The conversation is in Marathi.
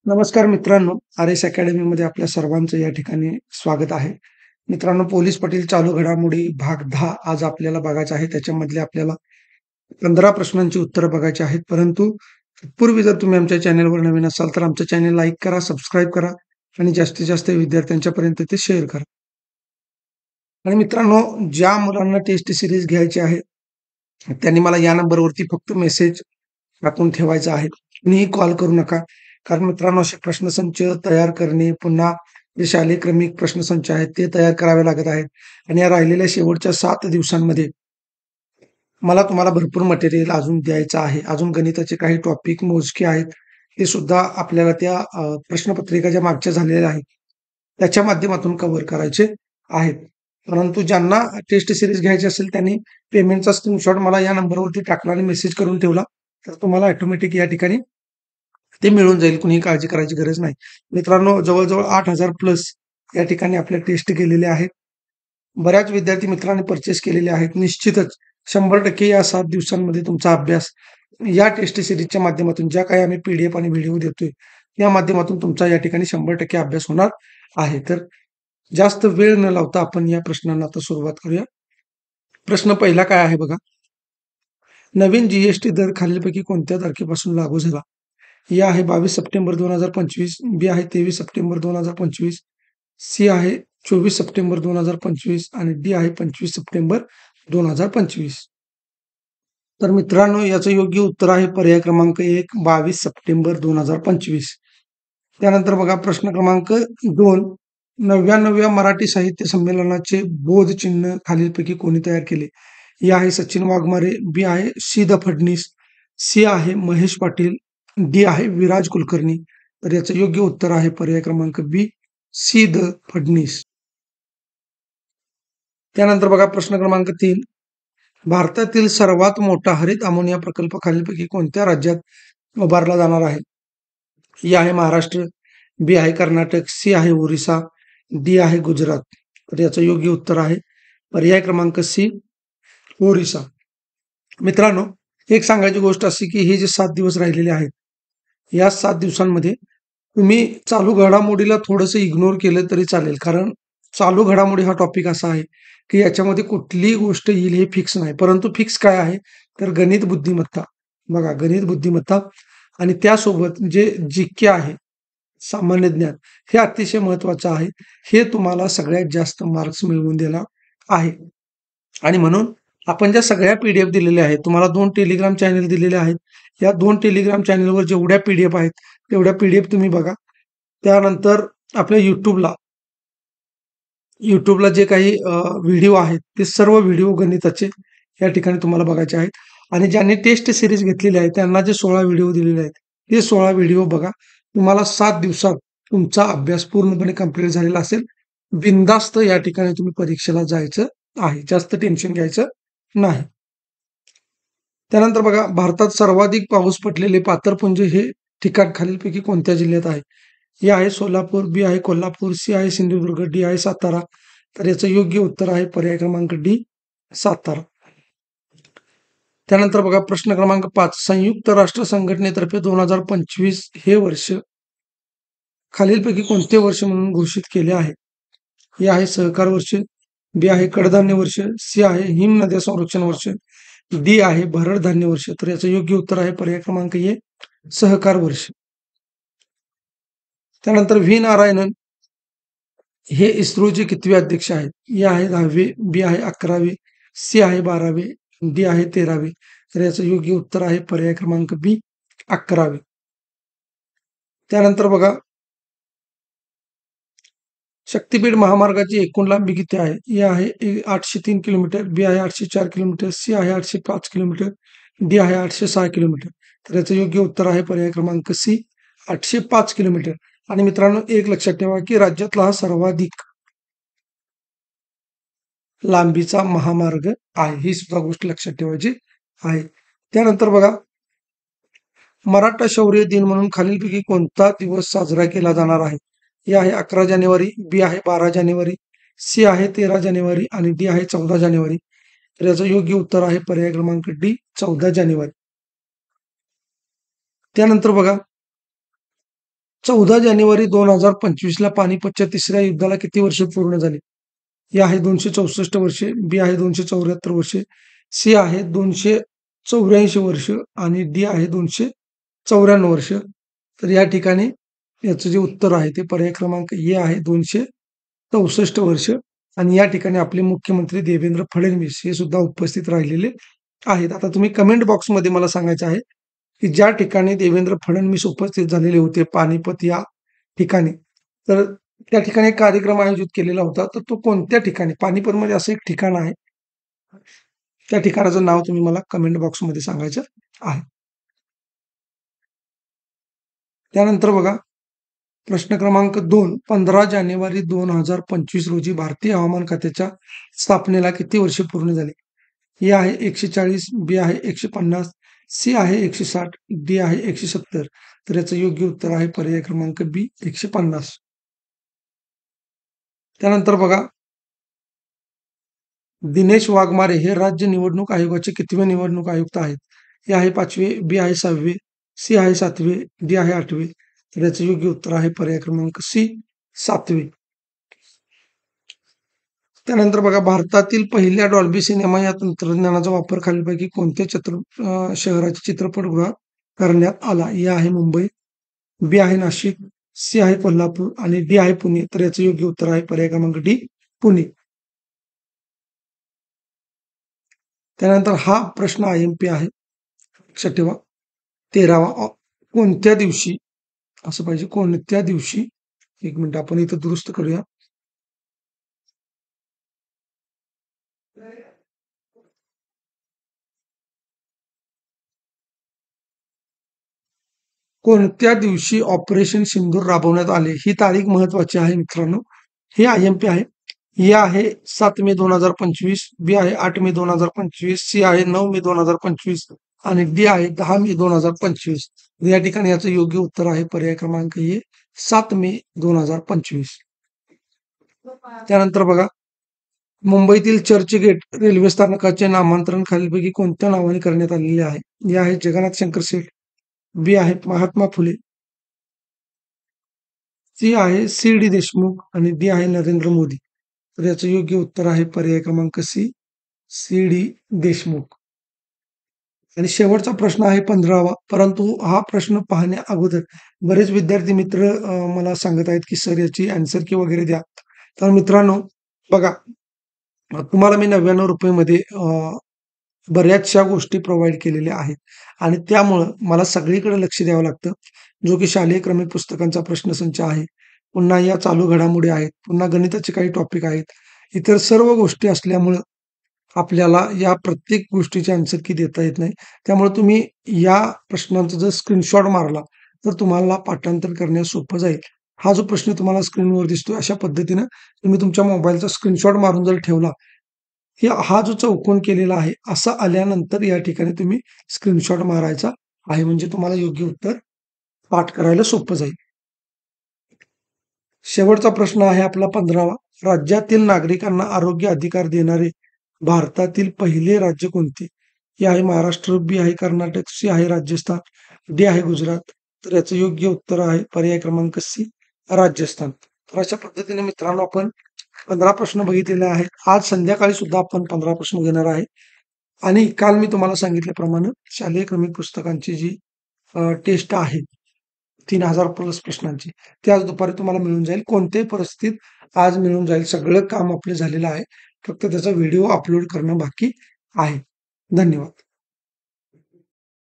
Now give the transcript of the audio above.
नमस्कार मित्रांनो, आर.एस. अकॅडमीमध्ये आपल्या सर्वांचं या ठिकाणी स्वागत आहे. मित्रांनो, पोलीस पाटील चालू घडामोडी भाग 10 आज आपल्याला बघायचा आहे. त्याच्यामधले आपल्याला 15 प्रश्नांची उत्तरं बघायची आहेत. परंतु तत्पूर्वी जर तुम्ही आमच्या चॅनलवर नवीन असाल, तर आमचं चॅनल लाईक करा, सबस्क्राईब करा आणि जास्तीत जास्त विद्यार्थ्यांच्यापर्यंत ते शेअर करा. आणि मित्रांनो, ज्या मुलांना टेस्ट सिरीज घ्यायची आहे, त्यांनी मला या नंबरवरती फक्त मेसेज टाकून ठेवायचा आहे. कुणीही कॉल करू नका. कारण मित्रांनो, असे प्रश्नसंच तयार करणे, पुन्हा जे शालेय क्रमिक प्रश्नसंच आहेत ते तयार करावे लागत आहेत. आणि या राहिलेल्या शेवटच्या 7 दिवसांमध्ये मला तुम्हाला भरपूर मटेरियल अजून द्यायचं आहे. अजून गणिताचे काही टॉपिक मोजके आहेत, ते सुद्धा आपल्याला त्या प्रश्नपत्रिका ज्या मागच्या झालेल्या आहेत, त्याच्या माध्यमातून कव्हर करायचे आहेत. परंतु ज्यांना टेस्ट सिरीज घ्यायची असेल त्यांनी पेमेंटचा स्क्रीनशॉट मला या नंबरवरती टाकला आणि मेसेज करून ठेवला, तर तुम्हाला ऑटोमॅटिक या ठिकाणी ते मिळून जाईल. कुणीही काळजी करायची गरज नाही. मित्रांनो, जवळ-जवळ 8,000 प्लस या ठिकाणी आपल्या टेस्ट गेलेल्या आहेत. बऱ्याच विद्यार्थी मित्रांनी परचेस केलेले आहेत. निश्चितच 100% या 7 दिवसांमध्ये तुमचा अभ्यास या टेस्ट सिरीजच्या माध्यमातून ज्या काही आम्ही पीडीएफ आणि व्हिडिओ देतोय, त्या माध्यमातून तुमचा या ठिकाणी 100% अभ्यास होणार आहे. तर जास्त वेळ न लावता आपण या प्रश्नांना आता सुरुवात करूया. प्रश्न पहिला काय आहे बघा. नवीन जीएसटी दर खालीलपैकी कोणत्या तारखेपासून लागू झाला? ए आहे 22 सप्टेंबर 2025, बी आहे 23 सप्टेंबर 2025, सी आहे 24 सप्टेंबर 2025 आणि डी आहे 25 सप्टेंबर 2025. तर मित्रांनो, याचं योग्य उत्तर आहे पर्याय क्रमांक 1, 22 सप्टेंबर 2025. त्यानंतर बघा प्रश्न क्रमांक 2, 99व्या मराठी साहित्य संमेलनाचे बोधचिन्ह खालीलपैकी कोणी तयार केले? ए आहे सचिन वाघमारे, बी आहे सी द फडणीस, सी आहे महेश पाटील, डी आहे विराज कुलकर्णी. तर याचं योग्य उत्तर आहे पर्याय क्रमांक बी, सी द फडणीस. त्यानंतर बघा प्रश्न क्रमांक 3, भारतातील सर्वात मोठा हरित अमोनिया प्रकल्प खालीलपैकी कोणत्या राज्यात उभारला जाणार आहे? ए आहे महाराष्ट्र, बी आहे कर्नाटक, सी आहे ओरिसा, डी आहे गुजरात. तर याचं योग्य उत्तर आहे पर्याय क्रमांक सी, ओरिसा. मित्रांनो, एक सांगायची गोष्ट अशी की हे जे 7 दिवस राहिलेले आहेत, या 7 दिवसांमध्ये तुम्ही चालू घडामोडीला थोडंसं इग्नोर केलं तरी चालेल. कारण चालू घडामोडी हा टॉपिक असा आहे की याच्यामध्ये कुठलीही गोष्ट येईल हे फिक्स नाही. परंतु फिक्स काय आहे, तर गणित बुद्धिमत्ता. बघा, गणित बुद्धिमत्ता आणि त्यासोबत जे जीके आहे, सामान्य ज्ञान, हे अतिशय महत्वाचं आहे. हे तुम्हाला सगळ्यात जास्त मार्क्स मिळवून देणार आहे. आणि म्हणून आपण ज्या सगळ्या पीडीएफ दिलेल्या आहेत, तुम्हाला 2 टेलिग्राम चॅनल दिलेले आहेत. या 2 टेलिग्राम चॅनलवर जेवढ्या पीडीएफ आहेत, तेवढ्या पीडीएफ तुम्ही बघा. त्यानंतर आपल्या युट्यूबला जे काही व्हिडिओ आहेत, ते सर्व व्हिडिओ गणिताचे या ठिकाणी तुम्हाला बघायचे आहेत. आणि ज्यांनी टेस्ट सिरीज घेतलेली आहे, त्यांना जे 16 व्हिडिओ दिलेले आहेत, ते 16 व्हिडिओ बघा. तुम्हाला 7 दिवसात तुमचा अभ्यास पूर्णपणे कंप्लीट झालेला असेल. बिनधास्त या ठिकाणी तुम्ही परीक्षेला जायचं आहे. जास्त टेन्शन घ्यायचं नाही. त्यानंतर बघा, भारतात सर्वाधिक पाऊस पडलेले पाथरपुंज हे ठिकाण खालीलपैकी कोणत्या जिल्ह्यात आहे? ए आहे सोलापूर, बी आहे कोल्हापूर, सी आहे सिंधुदुर्ग, डी आहे सातारा. तर याचं योग्य उत्तर आहे पर्याय क्रमांक डी, सातारा. त्यानंतर बघा प्रश्न क्रमांक 5, संयुक्त राष्ट्र संघटनेतर्फे 2025 हे वर्ष खालीलपैकी कोणते वर्ष म्हणून घोषित केले आहे? ए आहे सहकार वर्ष, बी आहे कडधान्य वर्ष, सी आहे हिम नद्या संरक्षण वर्ष, डी आहे भरड धान्य वर्ष. तर याचं योग्य उत्तर आहे पर्याय क्रमांक ए, सहकार वर्ष. त्यानंतर व्ही नारायणन हे इस्रोचे कितवे अध्यक्ष आहेत? ए आहे 10वे, बी आहे 11वे, सी आहे 12वे, डी आहे 13वे. तर याचं योग्य उत्तर आहे पर्याय क्रमांक बी, 11वे. त्यानंतर बघा, शक्तीपीठ महामार्गाची एकूण लांबी किती आहे? ए आहे 803 किलोमीटर, बी आहे 804 किलोमीटर, सी आहे 805 किलोमीटर, डी आहे 806 किलोमीटर. तर याचं योग्य उत्तर आहे पर्याय क्रमांक सी, 805 किलोमीटर. आणि मित्रांनो, एक लक्षात ठेवा की राज्यातला हा सर्वाधिक लांबीचा महामार्ग आहे. ही सुद्धा गोष्ट लक्षात ठेवायची आहे. त्यानंतर बघा, मराठा शौर्य दिन म्हणून खालीलपैकी कोणता दिवस साजरा केला जाणार आहे? ए आहे 11 जानेवारी, बी आहे 12 जानेवारी, सी आहे 13 जानेवारी आणि डी आहे 14 जानेवारी. तर याचं योग्य उत्तर आहे पर्याय क्रमांक डी, 14 जानेवारी. त्यानंतर बघा, 14 जानेवारी 2025 ला पानिपतच्या तिसऱ्या युद्धाला किती वर्ष पूर्ण झाली? ए आहे 264 वर्षे, बी आहे 274 वर्षे, सी आहे 284 वर्ष आणि डी आहे 294 वर्ष. तर या ठिकाणी याचं जे उत्तर आहे ते पर्याय क्रमांक ए आहे 264 वर्ष. आणि या ठिकाणी आपले मुख्यमंत्री देवेंद्र फडणवीस हे सुद्धा उपस्थित राहिलेले आहेत. आता तुम्ही कमेंट बॉक्समध्ये मला सांगायचं आहे की ज्या ठिकाणी देवेंद्र फडणवीस उपस्थित झालेले होते पानिपत या ठिकाणी, तर त्या ठिकाणी एक कार्यक्रम आयोजित केलेला होता. तर तो कोणत्या ठिकाणी? पानिपतमध्ये असं एक ठिकाण आहे. त्या ठिकाणाचं नाव तुम्ही मला कमेंट बॉक्समध्ये सांगायचं आहे. त्यानंतर बघा प्रश्न क्रमांक 2. 15 जानेवारी 2025 रोजी भारतीय हवामान खात्याच्या स्थापनेला किती वर्षे पूर्ण झाली? ए आहे 140, बी आहे 150, सी आहे 160, डी आहे 170. तर याचं योग्य उत्तर आहे पर्याय क्रमांक बी 150. त्यानंतर बघा दिनेश वाघमारे हे राज्य निवडणूक आयोगाचे कितवे निवडणूक आयुक्त आहेत? ए आहे 5वे, बी आहे 6वे, सी आहे 7वे, डी आहे 8वे. तर याचं योग्य उत्तर आहे पर्याय क्रमांक सी 7वे. त्यानंतर बघा भारतातील पहिल्या डॉल्बी सिनेमा या तंत्रज्ञानाचा वापर खालीलपैकी कोणत्या शहराच्या चित्रपटगृहात करण्यात आला? ए आहे मुंबई, बी आहे नाशिक, सी आहे कोल्हापूर आणि डी आहे पुणे. तर याचं योग्य उत्तर आहे पर्याय क्रमांक डी पुणे. त्यानंतर हा प्रश्न IMP आहे. लक्षात ठेवा. 13वा कोणत्या दिवशी असं पाहिजे, कोणत्या दिवशी, एक मिनिट आपण इथं दुरुस्त करूया. कोणत्या दिवशी ऑपरेशन सिंदूर राबवण्यात आले? ही तारीख महत्वाची आहे मित्रांनो. हे IMP आहे. ए आहे 7 मे 2025, बी आहे 8 मे 2025, सी आहे 9 मे 2025 आणि डी आहे 10 मे 2025. या ठिकाणी याचं योग्य उत्तर आहे पर्याय क्रमांक ए 7 मे 2025. त्यानंतर बघा मुंबईतील चर्चगेट रेल्वे स्थानकाचे नामांतरण खालीलपैकी कोणत्या नावाने करण्यात आलेले आहे? ए आहे जगन्नाथ शंकर शेठ, बी आहे महात्मा फुले, सी आहे सी.डी. देशमुख आणि डी आहे नरेंद्र मोदी. तर याचं योग्य उत्तर आहे पर्याय क्रमांक सी.डी. देशमुख. आणि शेवटचा प्रश्न आहे 15वा. परंतु हा प्रश्न पाहण्या अगोदर बरेच विद्यार्थी मित्र मला सांगत आहेत की सर याची आन्सर की वगैरे द्या. तर मित्रांनो बघा तुम्हाला मी 99 रुपयेमध्ये बऱ्याचशा गोष्टी प्रोव्हाईड केलेल्या आहेत आणि त्यामुळं मला सगळीकडे लक्ष द्यावं लागतं. जो की शालेय क्रमिक पुस्तकांचा प्रश्नसंच आहे. पुन्हा या चालू घडामोडी आहेत. पुन्हा गणिताचे काही टॉपिक आहेत. इतर सर्व गोष्टी असल्यामुळं आपल्याला या प्रत्येक गोष्टीची आन्सर की देता येत नाही. त्यामुळे तुम्ही या प्रश्नांचा जर स्क्रीनशॉट मारला तर तुम्हाला पाठांतर करण्यास सोपं जाईल. हा जो प्रश्न तुम्हाला स्क्रीनवर दिसतोय अशा पद्धतीनं तुम्ही तुमच्या मोबाईलचा स्क्रीनशॉट मारून जर ठेवला, की हा जो चौकोन केलेला आहे असा आल्यानंतर या ठिकाणी तुम्ही स्क्रीनशॉट मारायचा आहे. म्हणजे तुम्हाला योग्य उत्तर पाठ करायला सोपं जाईल. शेवटचा प्रश्न आहे आपला 15वा. राज्यातील नागरिकांना आरोग्य अधिकार देणारे भारतातील पहिले राज्य कोणते? ए आहे महाराष्ट्र, बी आहे कर्नाटक, सी आहे राजस्थान, डी आहे गुजरात. तर याचं योग्य उत्तर आहे पर्याय क्रमांक सी राजस्थान. तर अशा पद्धतीने मित्रांनो आपण 15 प्रश्न बघितलेले आहेत. आज संध्याकाळी सुद्धा आपण 15 प्रश्न घेणार आहे. आणि काल मी तुम्हाला सांगितल्याप्रमाणे शालेय क्रमिक पुस्तकांची जी टेस्ट आहे 3000 प्लस प्रश्नांची, ती आज दुपारी तुम्हाला मिळून जाईल. कोणत्याही परिस्थितीत आज मिळून जाईल. सगळं काम आपलं झालेलं आहे. फक्त त्याचा व्हिडिओ अपलोड करणं बाकी आहे. धन्यवाद.